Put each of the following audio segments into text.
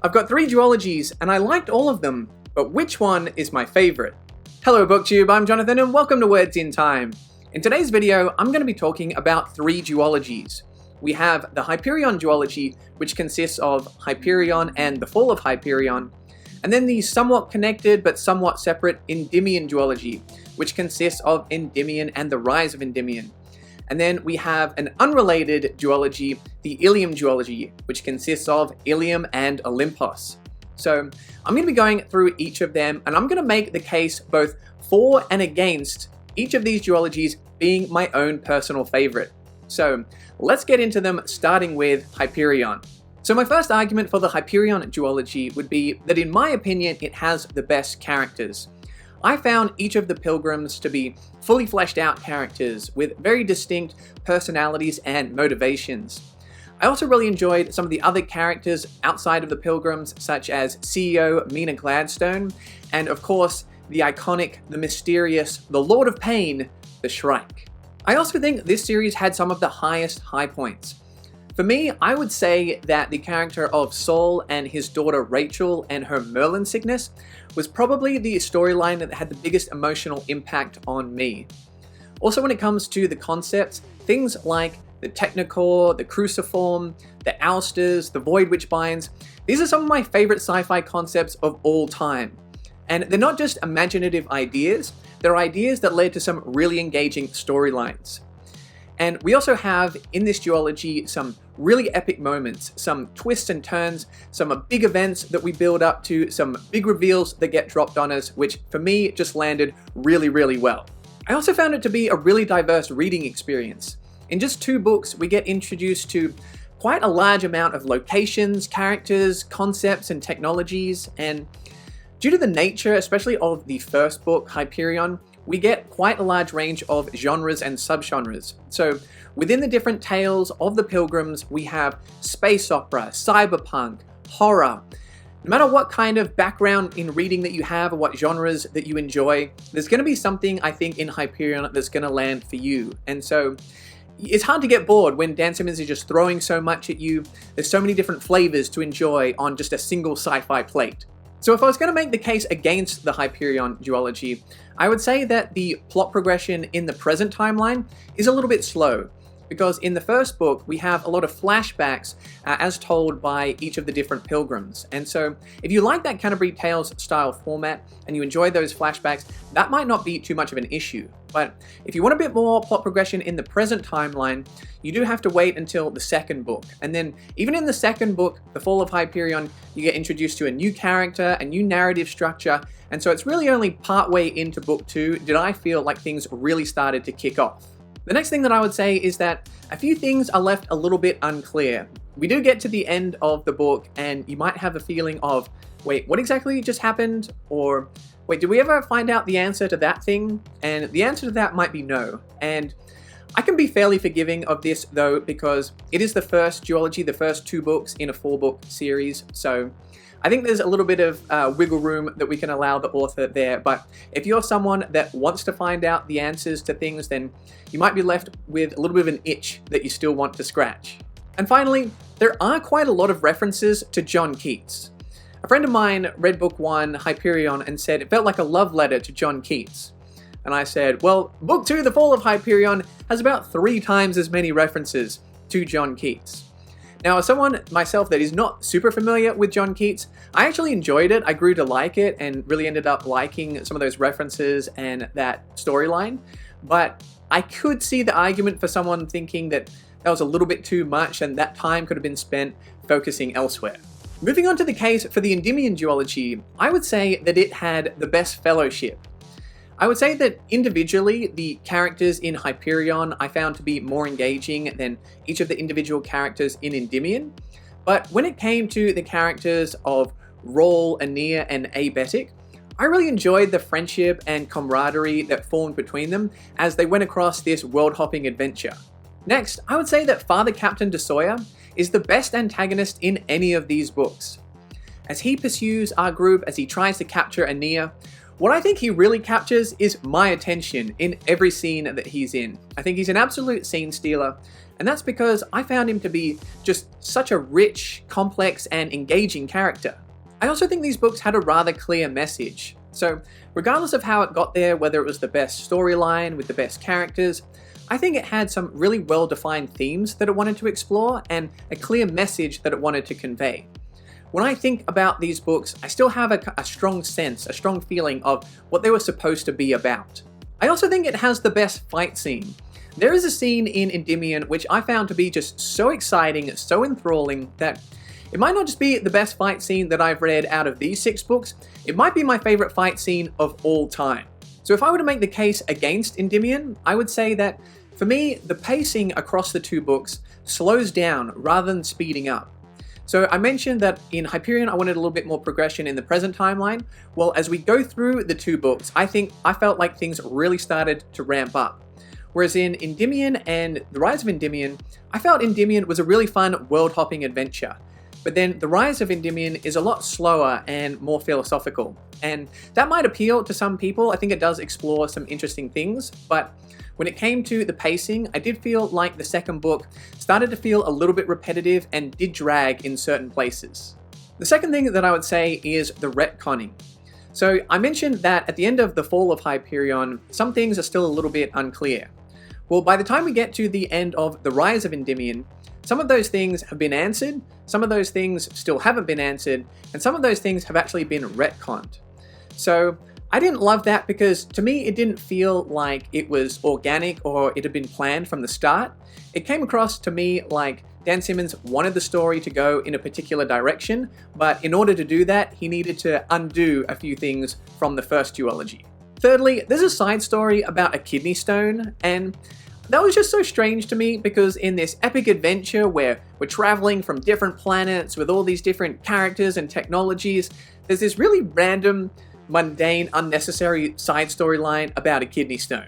I've got 3 duologies and I liked all of them, but which one is my favorite? Hello BookTube, I'm Jonathan and welcome to Words in Time. In today's video, I'm going to be talking about 3 duologies. We have the Hyperion duology, which consists of Hyperion and the Fall of Hyperion, and then the somewhat connected but somewhat separate Endymion duology, which consists of Endymion and the Rise of Endymion. And then we have an unrelated duology, the Ilium duology, which consists of Ilium and Olympos. So I'm going to be going through each of them, and I'm going to make the case both for and against each of these duologies being my own personal favorite. So let's get into them, starting with Hyperion. So my first argument for the Hyperion duology would be that in my opinion it has the best characters. I found each of the pilgrims to be fully fleshed out characters with very distinct personalities and motivations. I also really enjoyed some of the other characters outside of the pilgrims, such as CEO Mina Gladstone, and of course the iconic, the mysterious, the Lord of Pain, the Shrike. I also think this series had some of the highest high points. For me, I would say that the character of Saul and his daughter Rachel and her Merlin sickness was probably the storyline that had the biggest emotional impact on me. Also, when it comes to the concepts, things like the Technicore, the Cruciform, the Ousters, the Void Which Binds, these are some of my favorite sci-fi concepts of all time. And they're not just imaginative ideas, they're ideas that led to some really engaging storylines. And we also have in this duology some really epic moments, some twists and turns, some big events that we build up to, some big reveals that get dropped on us, which for me just landed really, really well. I also found it to be a really diverse reading experience. In just 2 books, we get introduced to quite a large amount of locations, characters, concepts, and technologies, and due to the nature, especially of the first book, Hyperion, we get quite a large range of genres and subgenres. So within the different tales of the pilgrims, we have space opera, cyberpunk, horror. No matter what kind of background in reading that you have or what genres that you enjoy, there's going to be something, I think, in Hyperion that's going to land for you. And so it's hard to get bored when Dan Simmons is just throwing so much at you. There's so many different flavors to enjoy on just a single sci-fi plate. So if I was going to make the case against the Hyperion duology, I would say that the plot progression in the present timeline is a little bit slow, because in the first book we have a lot of flashbacks as told by each of the different pilgrims. And so if you like that Canterbury Tales style format and you enjoy those flashbacks, that might not be too much of an issue. But if you want a bit more plot progression in the present timeline, you do have to wait until the second book. And then even in the second book, The Fall of Hyperion, you get introduced to a new character, a new narrative structure, and so it's really only partway into book 2 did I feel like things really started to kick off. The next thing that I would say is that a few things are left a little bit unclear. We do get to the end of the book and you might have a feeling of, wait, what exactly just happened? Or, wait, did we ever find out the answer to that thing? And the answer to that might be no. And I can be fairly forgiving of this though, because it is the first duology, the first 2 books in a 4-book series. So I think there's a little bit of wiggle room that we can allow the author there. But if you're someone that wants to find out the answers to things, then you might be left with a little bit of an itch that you still want to scratch. And finally, there are quite a lot of references to John Keats. A friend of mine read book 1, Hyperion, and said it felt like a love letter to John Keats. And I said, well, book 2, The Fall of Hyperion, has about 3 times as many references to John Keats. Now, as someone myself that is not super familiar with John Keats, I actually enjoyed it. I grew to like it and really ended up liking some of those references and that storyline. But I could see the argument for someone thinking that that was a little bit too much and that time could have been spent focusing elsewhere. Moving on to the case for the Endymion duology, I would say that it had the best fellowship. I would say that individually, the characters in Hyperion I found to be more engaging than each of the individual characters in Endymion. But when it came to the characters of Rawl, Aeneas, and Aebetic, I really enjoyed the friendship and camaraderie that formed between them as they went across this world-hopping adventure. Next, I would say that Father Captain de Sawyer is the best antagonist in any of these books. As he pursues our group, as he tries to capture Aeneas, what I think he really captures is my attention in every scene that he's in. I think he's an absolute scene stealer, And that's because I found him to be just such a rich, complex, and engaging character. I also think these books had a rather clear message. So regardless of how it got there, whether it was the best storyline with the best characters, I think it had some really well-defined themes that it wanted to explore and a clear message that it wanted to convey. When I think about these books, I still have a strong sense, a strong feeling of what they were supposed to be about. I also think it has the best fight scene. There is a scene in Endymion which I found to be just so exciting, so enthralling, that it might not just be the best fight scene that I've read out of these 6 books, it might be my favorite fight scene of all time. So if I were to make the case against Endymion, I would say that, for me, the pacing across the 2 books slows down rather than speeding up. So I mentioned that in Hyperion I wanted a little bit more progression in the present timeline. Well, as we go through the 2 books, I felt like things really started to ramp up. Whereas in Endymion and The Rise of Endymion, I felt Endymion was a really fun world-hopping adventure. But then The Rise of Endymion is a lot slower and more philosophical. And that might appeal to some people. I think it does explore some interesting things. But when it came to the pacing, I did feel like the second book started to feel a little bit repetitive and did drag in certain places. The second thing that I would say is the retconning. So I mentioned that at the end of The Fall of Hyperion, some things are still a little bit unclear. Well, by the time we get to the end of The Rise of Endymion, some of those things have been answered, some of those things still haven't been answered, and some of those things have actually been retconned. So I didn't love that because to me it didn't feel like it was organic or it had been planned from the start. It came across to me like Dan Simmons wanted the story to go in a particular direction, but in order to do that, he needed to undo a few things from the first duology. Thirdly, there's a side story about a kidney stone, and that was just so strange to me because in this epic adventure where we're traveling from different planets with all these different characters and technologies, there's this really random, mundane, unnecessary side storyline about a kidney stone.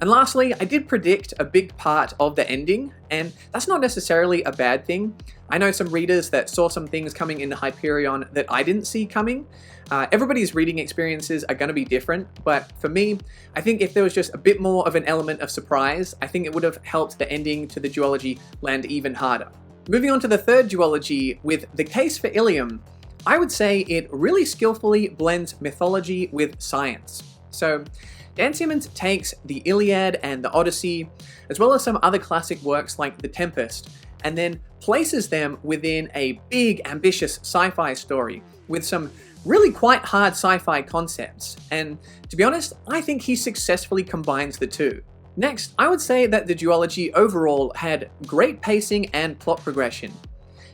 And lastly, I did predict a big part of the ending, and that's not necessarily a bad thing. I know some readers that saw some things coming in Hyperion that I didn't see coming. Everybody's reading experiences are going to be different, but for me, I think if there was just a bit more of an element of surprise, I think it would have helped the ending to the duology land even harder. Moving on to the third duology with the Case For Ilium, I would say it really skillfully blends mythology with science. So Dan Simmons takes the Iliad and the Odyssey, as well as some other classic works like The Tempest, and then places them within a big, ambitious sci-fi story with some really quite hard sci-fi concepts. And to be honest, I think he successfully combines the two. Next, I would say that the duology overall had great pacing and plot progression.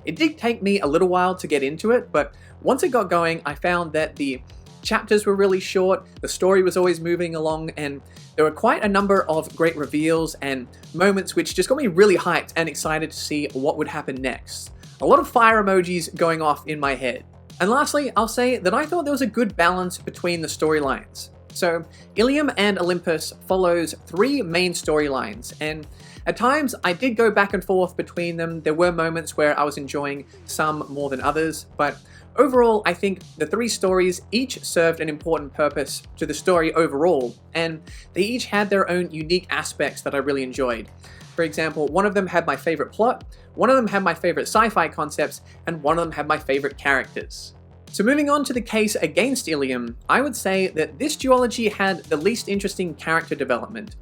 It did take me a little while to get into it, but once it got going, I found that the chapters were really short, the story was always moving along, and there were quite a number of great reveals and moments which just got me really hyped and excited to see what would happen next. A lot of fire emojis going off in my head. And lastly, I'll say that I thought there was a good balance between the storylines. So, Ilium and Olympos follows 3 main storylines, and at times I did go back and forth between them. There were moments where I was enjoying some more than others, but overall I think the 3 stories each served an important purpose to the story overall, and they each had their own unique aspects that I really enjoyed. For example, one of them had my favorite plot, one of them had my favorite sci-fi concepts, and one of them had my favorite characters. So moving on to the case against Ilium, I would say that this duology had the least interesting character development.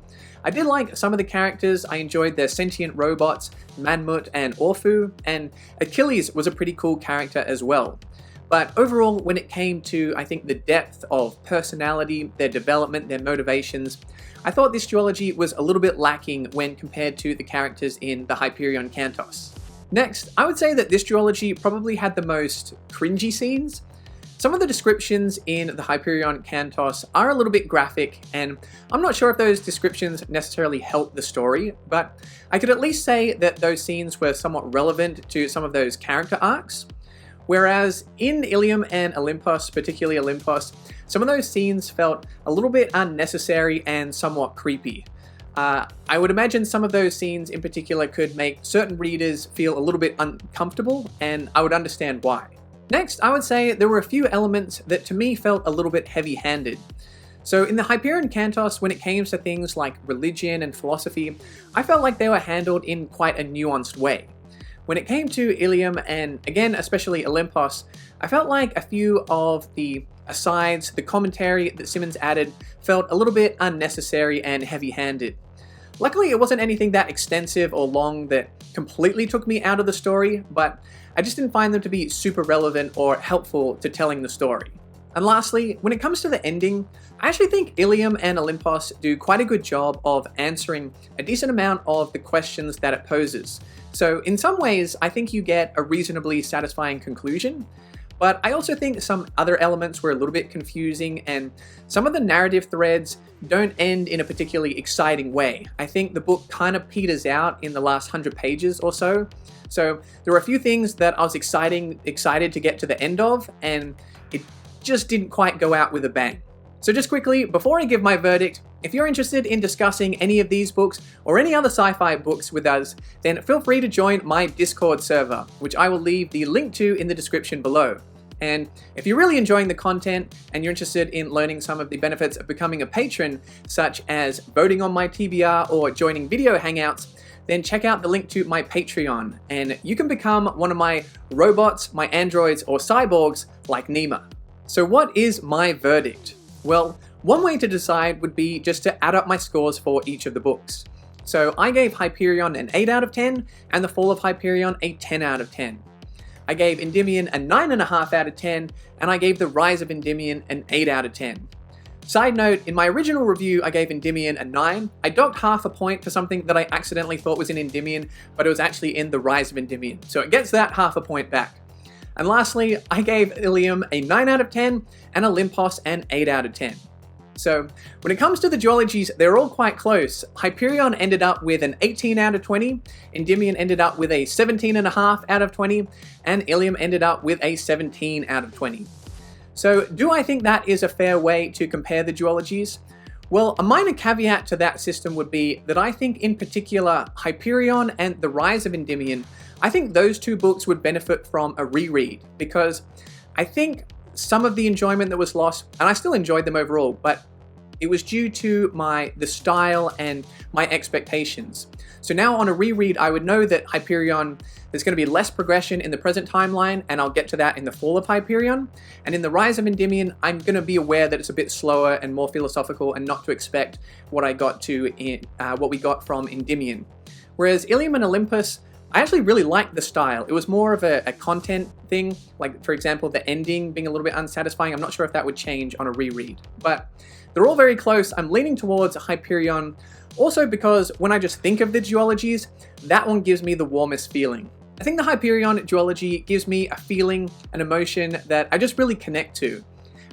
I did like some of the characters. I enjoyed their sentient robots, Manmut and Orphu, and Achilles was a pretty cool character as well. But overall, when it came to, I think, the depth of personality, their development, their motivations, I thought this duology was a little bit lacking when compared to the characters in the Hyperion Cantos. Next, I would say that this duology probably had the most cringy scenes. Some of the descriptions in the Hyperion Cantos are a little bit graphic, and I'm not sure if those descriptions necessarily help the story, but I could at least say that those scenes were somewhat relevant to some of those character arcs. Whereas in Ilium and Olympos, particularly Olympos, some of those scenes felt a little bit unnecessary and somewhat creepy. I would imagine some of those scenes in particular could make certain readers feel a little bit uncomfortable, and I would understand why. Next, I would say there were a few elements that to me felt a little bit heavy-handed. So in the Hyperion Cantos, when it came to things like religion and philosophy, I felt like they were handled in quite a nuanced way. When it came to Ilium, and again especially Olympos, I felt like a few of the asides, the commentary that Simmons added, felt a little bit unnecessary and heavy-handed. Luckily it wasn't anything that extensive or long that completely took me out of the story, but I just didn't find them to be super relevant or helpful to telling the story. And lastly, when it comes to the ending, I actually think Ilium and Olympos do quite a good job of answering a decent amount of the questions that it poses. So in some ways, I think you get a reasonably satisfying conclusion, but I also think some other elements were a little bit confusing, and some of the narrative threads don't end in a particularly exciting way. I think the book kind of peters out in the last 100 pages or so. So there were a few things that I was excited to get to the end of, and it just didn't quite go out with a bang. So just quickly, before I give my verdict, if you're interested in discussing any of these books or any other sci-fi books with us, then feel free to join my Discord server, which I will leave the link to in the description below. And if you're really enjoying the content and you're interested in learning some of the benefits of becoming a patron, such as voting on my TBR or joining video hangouts, then check out the link to my Patreon, and you can become one of my robots, my androids, or cyborgs like Nima. So what is my verdict? Well, one way to decide would be just to add up my scores for each of the books. So I gave Hyperion an 8 out of 10, and The Fall of Hyperion a 10 out of 10. I gave Endymion a 9.5 out of 10, and I gave The Rise of Endymion an 8 out of 10. Side note, in my original review I gave Endymion a 9. I docked half a point for something that I accidentally thought was in Endymion, but it was actually in The Rise of Endymion, so it gets that half a point back. And lastly, I gave Ilium a 9 out of 10 and Olympos an 8 out of 10. So when it comes to the duologies, they're all quite close. Hyperion ended up with an 18 out of 20, Endymion ended up with a 17.5 out of 20, and Ilium ended up with a 17 out of 20. So do I think that is a fair way to compare the duologies? Well, a minor caveat to that system would be that I think in particular Hyperion and The Rise of Endymion, I think those two books would benefit from a reread, because I think some of the enjoyment that was lost, and I still enjoyed them overall, but it was due to the style and my expectations. So now on a reread, I would know that Hyperion, there's going to be less progression in the present timeline, and I'll get to that in The Fall of Hyperion. And in The Rise of Endymion, I'm going to be aware that it's a bit slower and more philosophical, and not to expect what I got to in what we got from Endymion. Whereas Ilium and Olympos, I actually really liked the style. It was more of a content thing, like for example the ending being a little bit unsatisfying. I'm not sure if that would change on a reread, but they're all very close. I'm leaning towards Hyperion, also because when I just think of the duologies, that one gives me the warmest feeling. I think the Hyperion duology gives me a feeling, an emotion that I just really connect to.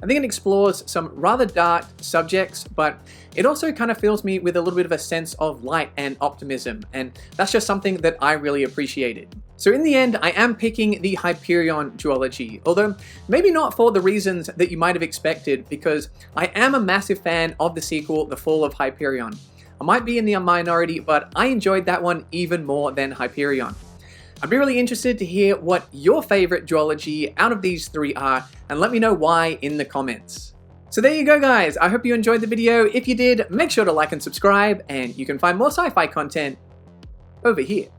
I think it explores some rather dark subjects, but it also kind of fills me with a little bit of a sense of light and optimism, and that's just something that I really appreciated. So in the end, I am picking the Hyperion duology, although maybe not for the reasons that you might have expected, because I am a massive fan of the sequel, The Fall of Hyperion. I might be in the minority, but I enjoyed that one even more than Hyperion. I'd be really interested to hear what your favorite duology out of these three are, and let me know why in the comments. So there you go guys, I hope you enjoyed the video. If you did, make sure to like and subscribe, and you can find more sci-fi content over here.